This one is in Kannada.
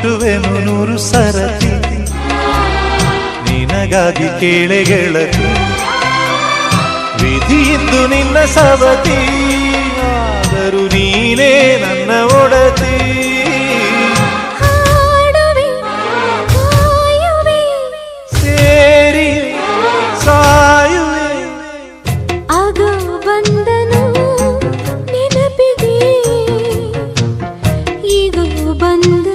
ಹುಟ್ಟುವೆನು 100 ಸರತಿ ನಿನಗಾಗಿ ಕೇಳೆ ಗೆಳತಿ ವಿಧಿಯಿದ್ದು ನಿನ್ನ ಸವತಿ ಆದರೂ ನೀನೇ ನನ್ನ ಒಡತಿ ಸೇರಿ ಸಾಯುವೆ ಆಗ ಬಂದನು ನೆನಪಿಗೆ ಈಗ ಬಂದ